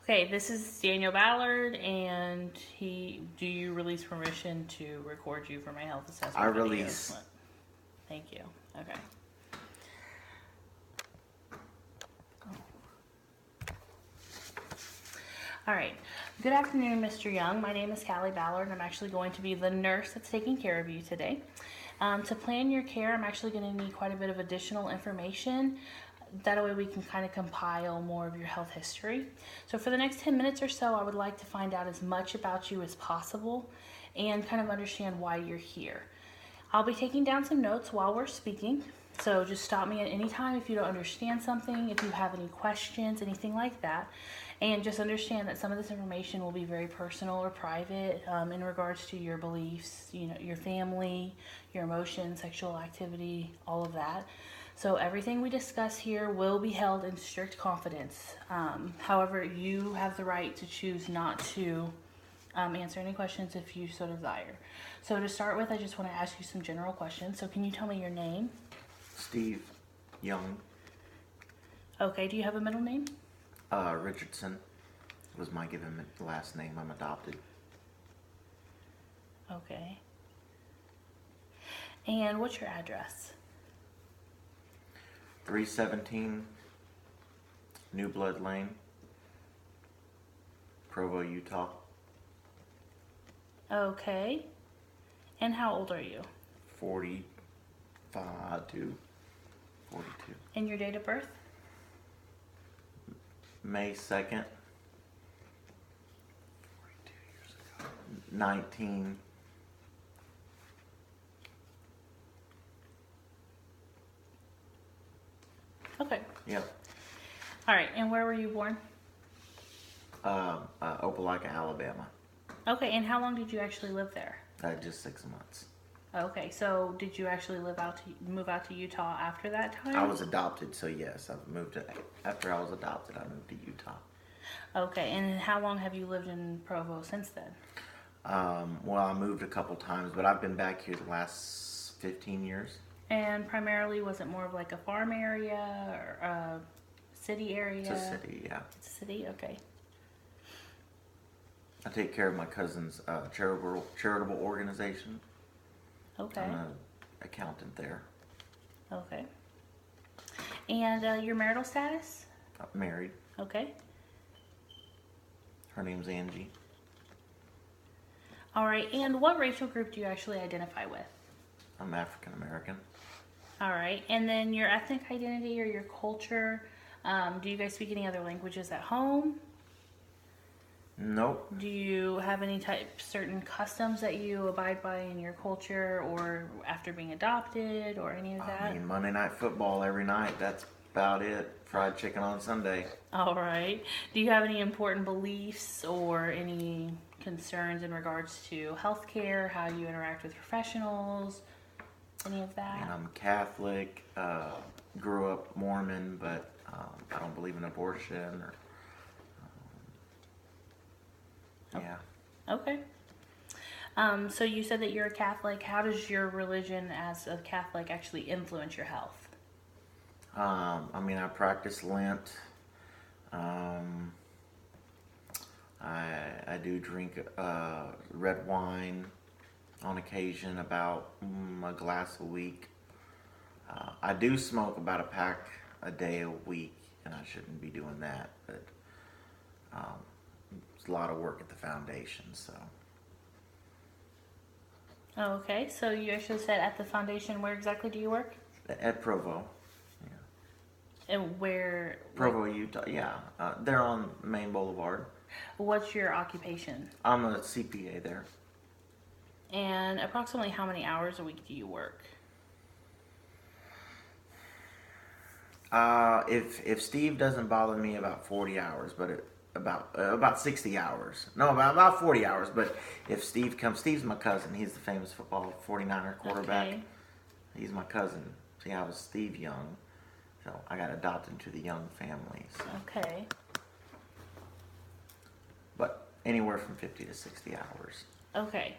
Okay, this is Daniel Ballard, and do you release permission to record you for my health assessment? I release. Videos? Thank you. Okay. All right. Good afternoon, Mr. Young. My name is Callie Ballard, and I'm actually going to be the nurse that's taking care of you today. To plan your care, I'm actually going to need quite a bit of additional information. That way we can kind of compile more of your health history. So for the next 10 minutes or so, I would like to find out as much about you as possible and kind of understand why you're here. I'll be taking down some notes while we're speaking. So just stop me at any time if you don't understand something, if you have any questions, anything like that. And just understand that some of this information will be very personal or private in regards to your beliefs, your family, your emotions, sexual activity, all of that. So everything we discuss here will be held in strict confidence. However, you have the right to choose not to answer any questions if you so desire. So to start with, I just want to ask you some general questions. So can you tell me your name? Steve Young. Okay, do you have a middle name? Richardson was my given last name. I'm adopted. Okay. And what's your address? 317 New Blood Lane, Provo, Utah. Okay. And how old are you? 45 to 42. And your date of birth? May 2nd, 42 years ago. 19. Okay. Yep. All right. And where were you born? Opelika, Alabama. Okay. And how long did you actually live there? Just 6 months. Okay. So did you actually move out to Utah after that time? I was adopted, so yes, after I was adopted, I moved to Utah. Okay. And how long have you lived in Provo since then? Well, I moved a couple times, but I've been back here the last 15 years. And primarily, was it more of like a farm area or a city area? It's a city, yeah. It's a city, okay. I take care of my cousin's charitable organization. Okay. I'm an accountant there. Okay. And your marital status? I'm married. Okay. Her name's Angie. All right. And what racial group do you actually identify with? I'm African American. All right. And then your ethnic identity or your culture, do you guys speak any other languages at home? Nope. Do you have any certain customs that you abide by in your culture or after being adopted or any of that? I mean, Monday Night Football every night. That's about it. Fried chicken on Sunday. All right. Do you have any important beliefs or any concerns in regards to healthcare, how you interact with professionals, any of that? And I'm Catholic, grew up Mormon, but I don't believe in abortion. Or, yeah. Okay. So you said that you're a Catholic. How does your religion as a Catholic actually influence your health? I mean, I practice Lent. I do drink red wine on occasion, about a glass a week. I do smoke about a pack a day a week, and I shouldn't be doing that, but it's a lot of work at the foundation, so. Oh, okay. So you actually said at the foundation. Where exactly do you work? At Provo. Yeah. And where? Provo, Utah, yeah. They're on Main Boulevard. What's your occupation? I'm a CPA there. And approximately how many hours a week do you work? If Steve doesn't bother me, about 40 hours, but about 60 hours. No, about 40 hours. But if Steve comes, Steve's my cousin. He's the famous football 49er quarterback. Okay. He's my cousin. See, I was Steve Young, so I got adopted into the Young family. So. Okay. But anywhere from 50 to 60 hours. Okay.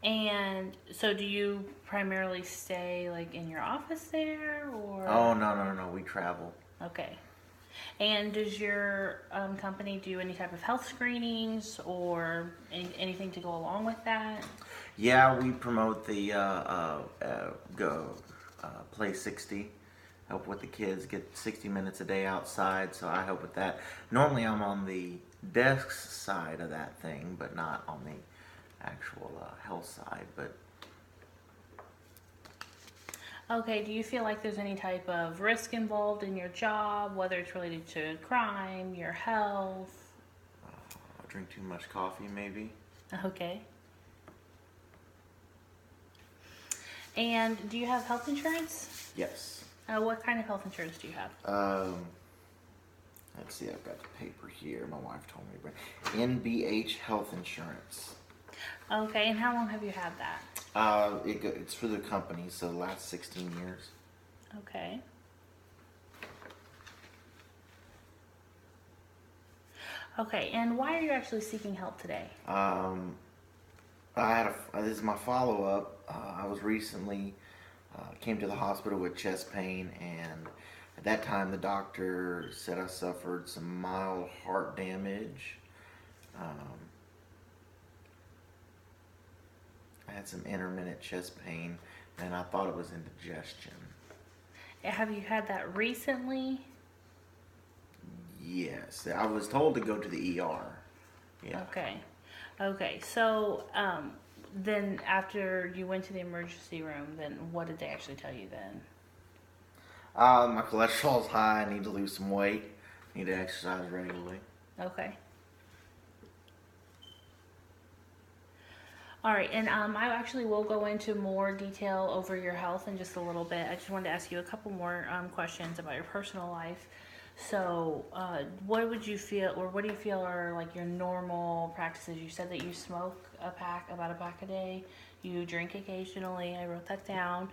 And so do you primarily stay like in your office there or? Oh, no. We travel. Okay. And does your company do any type of health screenings or anything to go along with that? Yeah, we promote the Play 60. Help with the kids get 60 minutes a day outside, so I help with that. Normally I'm on the desk side of that thing, but not on the actual health side. But Okay, do you feel like there's any type of risk involved in your job, whether it's related to crime, your health? I drink too much coffee, maybe. Okay. And do you have health insurance? Yes. What kind of health insurance do you have? Let's see, I've got the paper here. My wife told me. NBH Health Insurance. Okay, and how long have you had that? It's for the company, so the last 16 years. Okay. Okay, and why are you actually seeking help today? This is my follow-up. I was recently came to the hospital with chest pain, and at that time the doctor said I suffered some mild heart damage. I had some intermittent chest pain, and I thought it was indigestion. Have you had that recently? Yes, I was told to go to the ER. Yeah. Okay. Okay, so then after you went to the emergency room, then what did they actually tell you then? My cholesterol's high. I need to lose some weight. Need to exercise regularly. Okay. All right, and I actually will go into more detail over your health in just a little bit. I just wanted to ask you a couple more questions about your personal life. So, what would you feel, or what do you feel are like your normal practices? You said that you smoke about a pack a day. You drink occasionally. I wrote that down.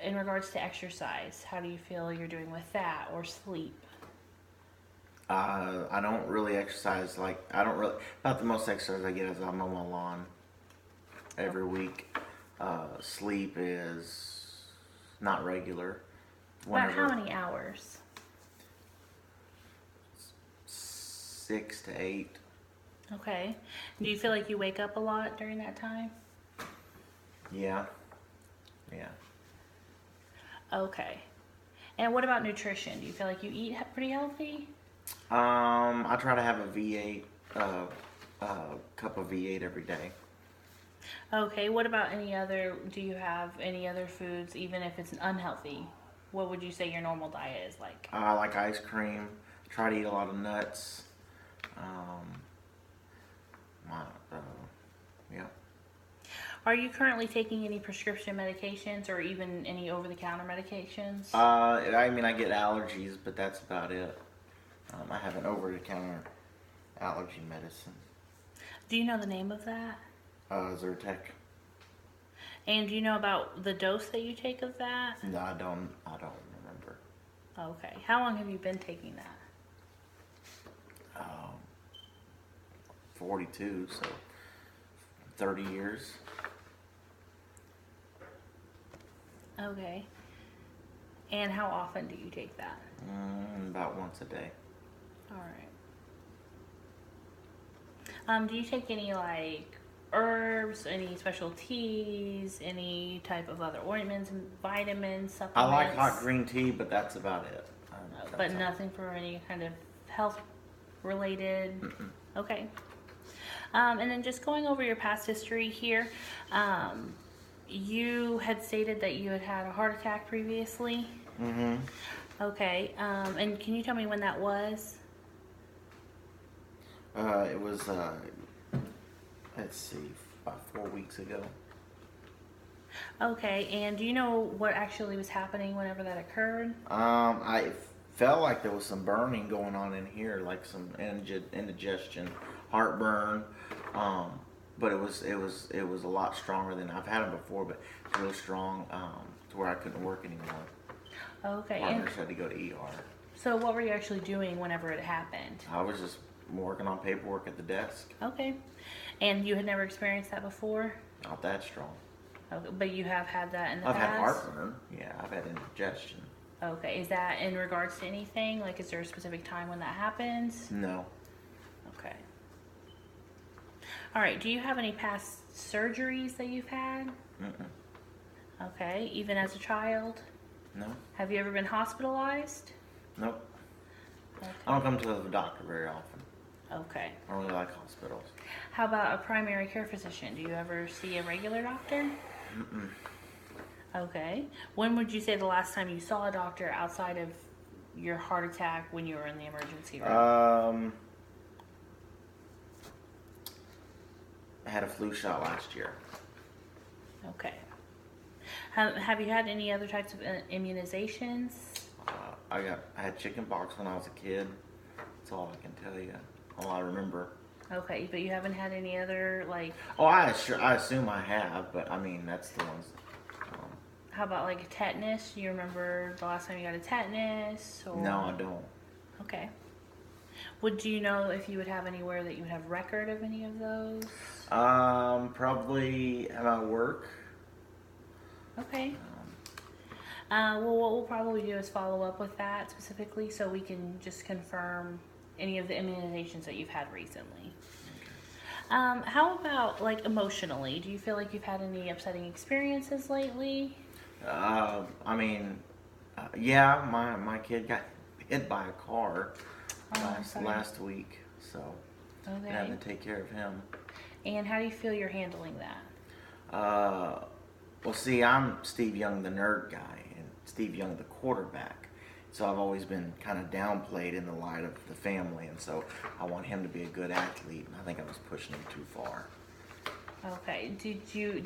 In regards to exercise, how do you feel you're doing with that, or sleep? I don't really exercise. About the most exercise I get is I mow my lawn every week. Sleep is not regular. About how many hours? 6 to 8. Okay. Do you feel like you wake up a lot during that time? Yeah. Okay. And what about nutrition? Do you feel like you eat pretty healthy? I try to have a V8, cup of V8 every day. Okay. What about do you have any other foods, even if it's unhealthy? What would you say your normal diet is like? I like ice cream. Try to eat a lot of nuts. Yeah. Are you currently taking any prescription medications or even any over-the-counter medications? I get allergies, but that's about it. I have an over-the-counter allergy medicine. Do you know the name of that? Zyrtec. And do you know about the dose that you take of that? No, I don't remember. Okay. How long have you been taking that? 42, so 30 years. Okay. And how often do you take that? About once a day. All right. Do you take any like herbs, any special teas, any type of other ointments, vitamins, supplements? I like hot green tea, but that's about it. But nothing for any kind of health related? Mm-mm. Okay. And then just going over your past history here, you had stated that you had had a heart attack previously. Mm-hmm. Okay. And can you tell me when that was? It was, let's see, about 4 weeks ago. Okay. And do you know what actually was happening whenever that occurred? I felt like there was some burning going on in here, like some indigestion, heartburn. But it was a lot stronger than I've had them before, but it's really strong to where I couldn't work anymore. Okay. Partners had to go to ER. So what were you actually doing whenever it happened? I was just working on paperwork at the desk. Okay. And you had never experienced that before? Not that strong. Okay. But you have had that in the I've past? had heartburn. Yeah, I've had indigestion. Okay, is that in regards to anything? Like, is there a specific time when that happens? No. Okay. All right, do you have any past surgeries that you've had? Mm-mm. Okay, even as a child? No. Have you ever been hospitalized? Nope. Okay. I don't come to the doctor very often. Okay. I don't really like hospitals. How about a primary care physician? Do you ever see a regular doctor? Mm-mm. Okay. When would you say the last time you saw a doctor outside of your heart attack when you were in the emergency room? I had a flu shot last year. Okay. Have you had any other types of immunizations? I had chicken pox when I was a kid. That's all I can tell you. All I remember. Okay, but you haven't had any other, like... Oh, I assume I have, but I mean, that's the ones. How about like tetanus? Do you remember the last time you got a tetanus? Or... No, I don't. Okay. Would you know if you would have anywhere that you would have record of any of those? Probably at my work. Okay. Well, what we'll probably do is follow up with that specifically so we can just confirm any of the immunizations that you've had recently. How about like emotionally? Do you feel like you've had any upsetting experiences lately? I mean, yeah, my kid got hit by a car last week, so I had to take care of him. And how do you feel you're handling that? Well, see, I'm Steve Young, the nerd guy, and Steve Young, the quarterback. So I've always been kind of downplayed in the light of the family, and so I want him to be a good athlete, and I think I was pushing him too far. Okay. Do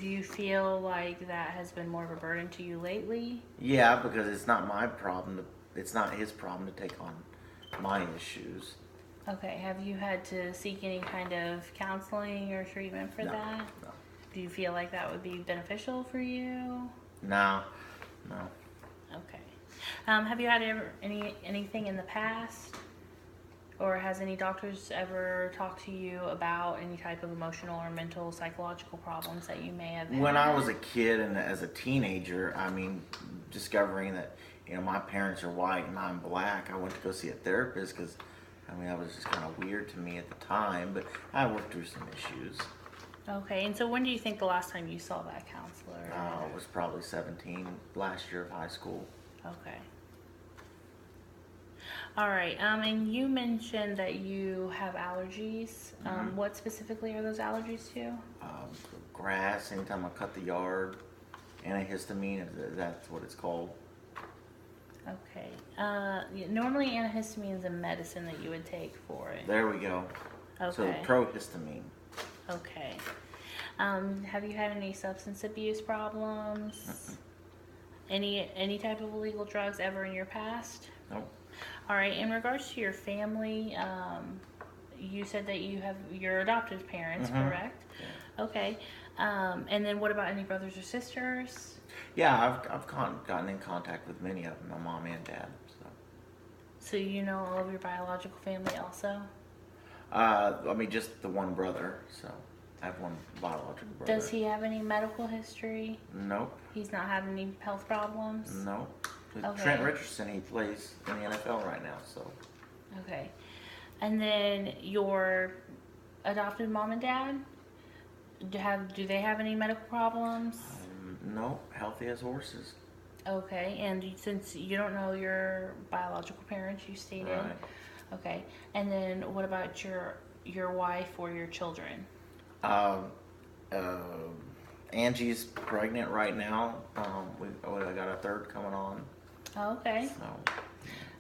you feel like that has been more of a burden to you lately? Yeah, because it's not my problem. It's not his problem to take on my issues. Okay. Have you had to seek any kind of counseling or treatment for that? No. Do you feel like that would be beneficial for you? No. Okay. Have you had anything in the past? Or has any doctors ever talked to you about any type of emotional or mental, psychological problems that you may have had? When I was a kid and as a teenager, I mean, discovering that, my parents are white and I'm black, I went to go see a therapist because, that was just kind of weird to me at the time, but I worked through some issues. Okay, and so when do you think the last time you saw that counselor? I was probably 17, last year of high school. Okay. All right, and you mentioned that you have allergies. Mm-hmm. What specifically are those allergies to? Grass, anytime I cut the yard, antihistamine, that's what it's called. Okay. Normally antihistamine is a medicine that you would take for it. There we go. Okay. So prohistamine. Okay. Have you had any substance abuse problems? Mm-mm. Any type of illegal drugs ever in your past? Nope. All right. In regards to your family, you said that you have your adoptive parents, Mm-hmm. correct? Yeah. Okay. And then what about any brothers or sisters? Yeah, I've gotten in contact with many of them, my mom and dad. So you know all of your biological family also? Just the one brother. So I have one biological brother. Does he have any medical history? Nope. He's not having any health problems? Nope. Okay. Trent Richardson, he plays in the NFL right now. So. Okay. And then your adopted mom and dad, do they have any medical problems? Nope. Healthy as horses. Okay. And since you don't know your biological parents, you stated. Right. Okay. And then what about your wife or your children? Angie's pregnant right now. I got a third coming on. Okay. So.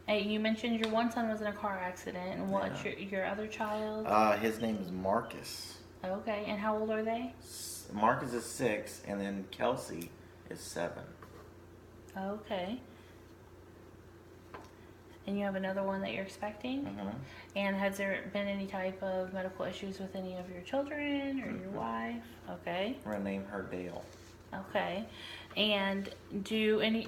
Hey, you mentioned your one son was in a car accident, and what's your other child? His name is Marcus. Okay, and how old are they? Marcus is 6, and then Kelsey is 7. Okay. And you have another one that you're expecting? Mm-hmm. And has there been any type of medical issues with any of your children or your wife? Okay. We're gonna name her Dale. Okay. And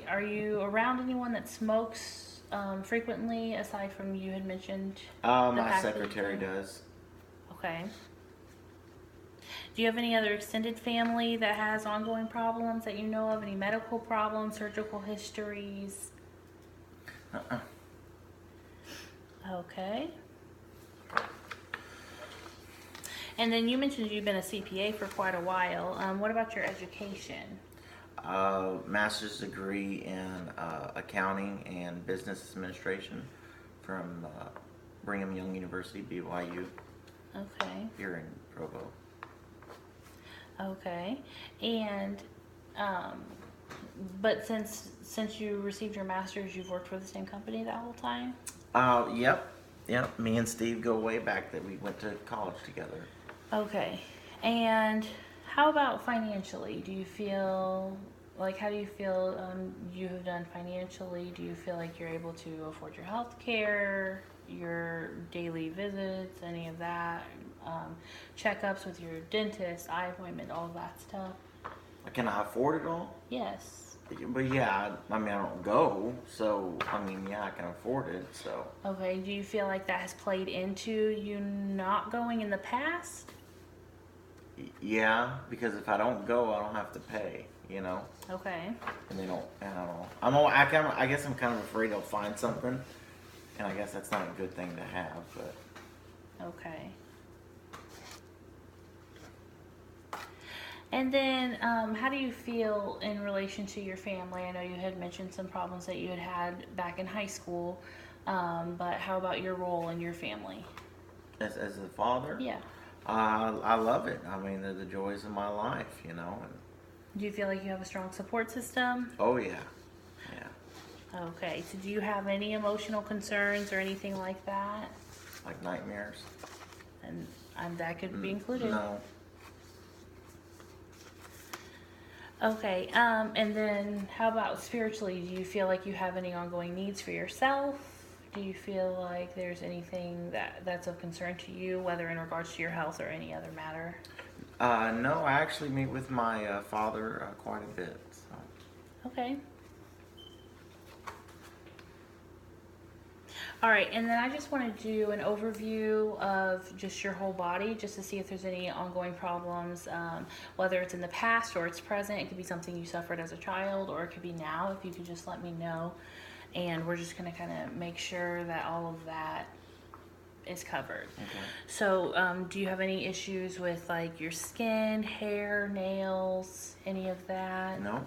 are you around anyone that smokes frequently, aside from you had mentioned? My secretary does. Okay. Do you have any other extended family that has ongoing problems that you know of? Any medical problems, surgical histories? Uh-uh. Okay. And then you mentioned you've been a CPA for quite a while. What about your education? Master's degree in accounting and business administration from Brigham Young University, BYU, Okay. here in Provo. Okay. And but since you received your master's, you've worked for the same company that whole time? Yep. Me and Steve go way back. That we went to college together. Okay. And how about financially? Do you feel like how do you feel you have done financially? Do you feel like you're able to afford your health care, your daily visits, any of that? Checkups with your dentist, eye appointment, all of that stuff? Can I afford it all? Yes. But yeah, I mean, I don't go, so I mean, yeah, I can afford it. So Okay. Do you feel like that has played into you not going in the past? yeah, because if I don't go, I don't have to pay. You know, Okay. and they don't. And I don't know. I guess I'm kind of afraid they'll find something, and I guess that's not a good thing to have. But Okay. And then, how do you feel in relation to your family? I know you had mentioned some problems that you had had back in high school, but how about your role in your family? as a father, Yeah. I love it. I mean, they're the joys of my life. You know. And, Do you feel like you have a strong support system? oh yeah, yeah. Okay. So, do you have any emotional concerns or anything like that? Like nightmares. And that could be included. No. Okay, and then how about spiritually? Do you feel like you have any ongoing needs for yourself? Do you feel like there's anything that's of concern to you, whether in regards to your health or any other matter? No, I actually meet with my father quite a bit. So. Okay. All right, and then I just want to do an overview of just your whole body, just to see if there's any ongoing problems, whether it's in the past or it's present. It could be something you suffered as a child, or it could be now. If you could just let me know, and we're just going to kind of make sure that all of that is covered. Okay. So, do you have any issues with like your skin, hair, nails, any of that? No.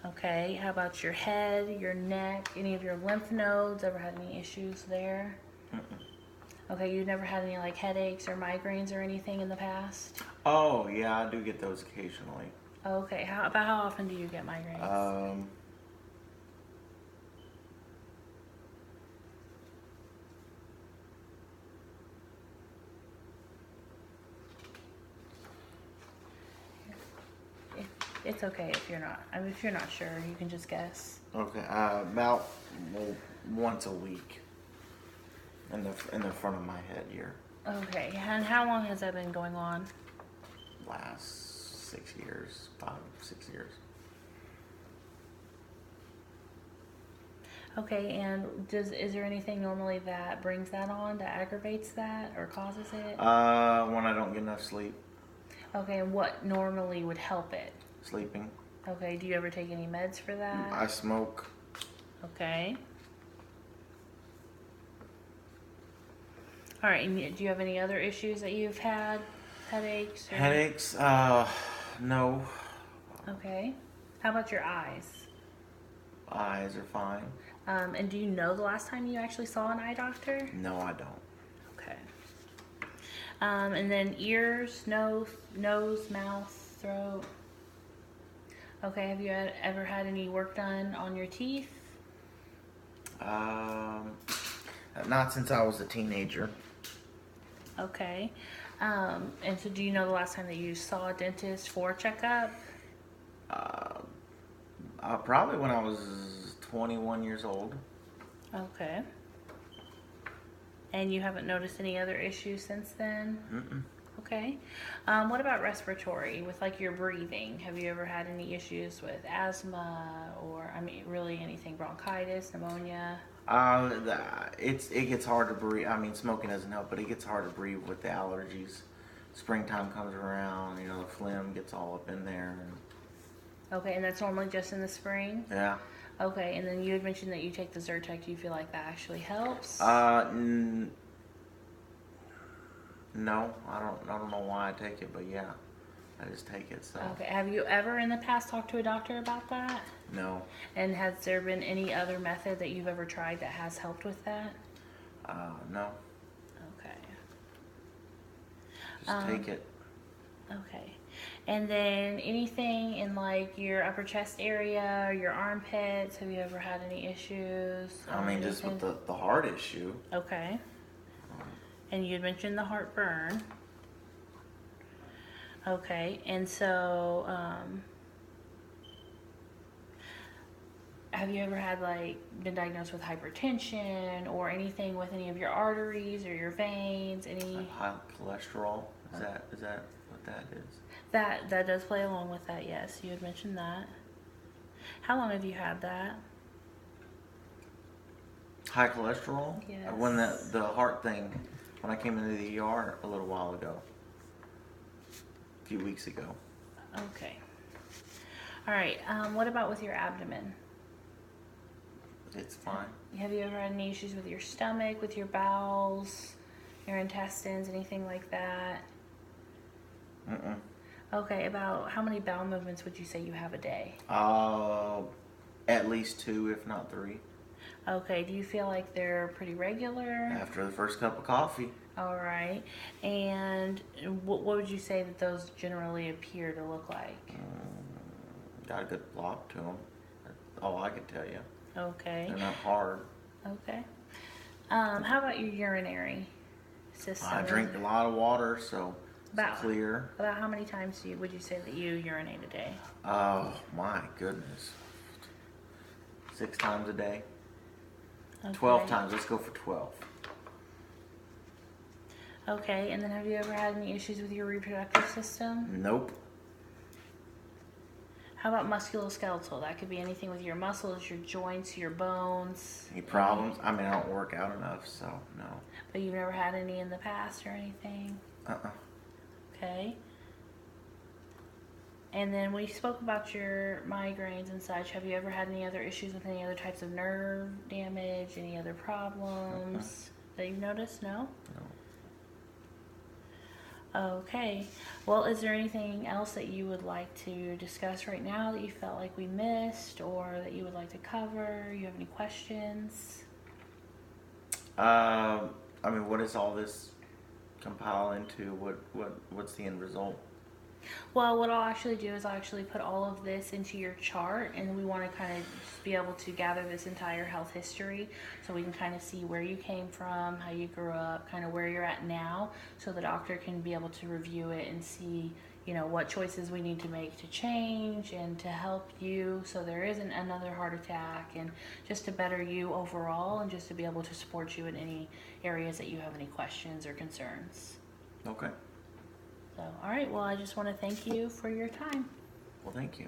Okay, how about your head, your neck, any of your lymph nodes? Ever had any issues there? Mm-mm. Okay, you've never had any like headaches or migraines or anything in the past? Oh yeah, I do get those occasionally. Okay, how often do you get migraines? It's okay if you're not. I mean, if you're not sure, you can just guess. Okay, about once a week. In the front of my head here. Okay, and how long has that been going on? Last 6 years, 5-6 years. Okay, and is there anything normally that brings that on, that aggravates that or causes it? When I don't get enough sleep. Okay, and what normally would help it? Sleeping. Okay, do you ever take any meds for that? I smoke. Okay. All right, and do you have any other issues that you've had? Headaches? Or... Headaches? No. Okay. How about your eyes? Eyes are fine. And do you know the last time you actually saw an eye doctor? No, I don't. Okay. And then ears, nose, mouth, throat. Okay, have you ever had any work done on your teeth? Not since I was a teenager. Okay. And so do you know the last time that you saw a dentist for a checkup? Probably when I was 21 years old. Okay. And you haven't noticed any other issues since then? Mm-mm. Okay. What about respiratory, with like your breathing? Have you ever had any issues with asthma or, I mean, really anything, bronchitis, pneumonia? It gets hard to breathe. I mean, smoking doesn't help, but it gets hard to breathe with the allergies. Springtime comes around, the phlegm gets all up in there. Okay, and that's normally just in the spring? Yeah. Okay, and then you had mentioned that you take the Zyrtec. Do you feel like that actually helps? No, I don't know why I take it, but yeah, I just take it. So Okay, have you ever in the past talked to a doctor about that? no, And has there been any other method that you've ever tried that has helped with that? no, Okay. just take it. Okay. And then anything in like your upper chest area, or your armpits, have you ever had any issues? I mean, just with Anything? the heart issue. Okay. And you had mentioned the heartburn. Okay. And so, have you ever had like been diagnosed with hypertension or anything with any of your arteries or your veins? Any High cholesterol. Is that what that is? that does play along with that? Yes, you had mentioned that. How long have you had that? High cholesterol? Yes. When the heart thing, when I came into the ER a little while ago. A few weeks ago. Okay. All right. What about with your abdomen? It's fine. Have you ever had any issues with your stomach, with your bowels, your intestines, anything like that? Mm-mm. Okay. About how many bowel movements would you say you have a day? At least 2, if not 3. Okay. Do you feel like they're pretty regular? After the first cup of coffee. All right. And what would you say that those generally appear to look like? Got a good block to them. That's all I can tell you. Okay. They're not hard. Okay. How about your urinary system? I drink a lot of water, so About- it's clear. About how many times would you say that you urinate a day? Oh my goodness. 6 times a day. 12 Okay. times. Let's go for 12. Okay, and then have you ever had any issues with your reproductive system? Nope. How about musculoskeletal? That could be anything with your muscles, your joints, your bones. Any problems? I mean, I don't work out enough, so no. But you've never had any in the past or anything? Okay. And then we spoke about your migraines and such. Have you ever had any other issues with any other types of nerve damage, any other problems that you've noticed? No? No. Okay. Well, is there anything else that you would like to discuss right now that you felt like we missed or that you would like to cover? You have any questions? I mean, what does all this compile into? What's the end result? Well, what I'll actually do is I'll actually put all of this into your chart, and we want to kind of just be able to gather this entire health history so we can kind of see where you came from, how you grew up, kind of where you're at now, so the doctor can be able to review it and see, you know, what choices we need to make to change and to help you so there isn't another heart attack, and just to better you overall and just to be able to support you in any areas that you have any questions or concerns. Okay. So, all right, well, I just want to thank you for your time. Well, thank you.